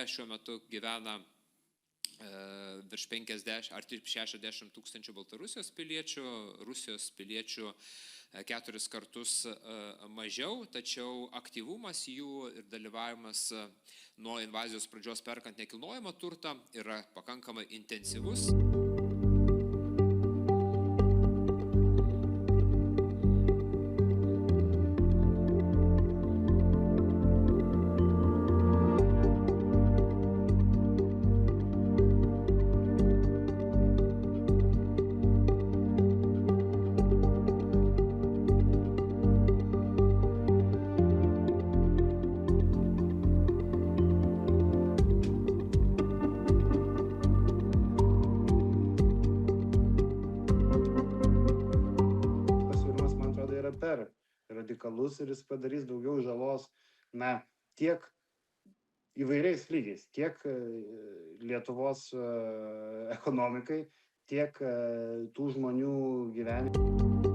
šiuo metu gyvena virš 50 ar 60 tūkstančių Baltarusijos piliečių, Rusijos piliečių 4 kartus mažiau, tačiau aktyvumas jų ir dalyvavimas nuo invazijos pradžios perkant nekilnojamą turtą yra pakankamai intensyvus. Per radikalus ir jis padarys daugiau žalos, tiek įvairiais lygiais, tiek Lietuvos ekonomikai, tiek tų žmonių gyvenimui.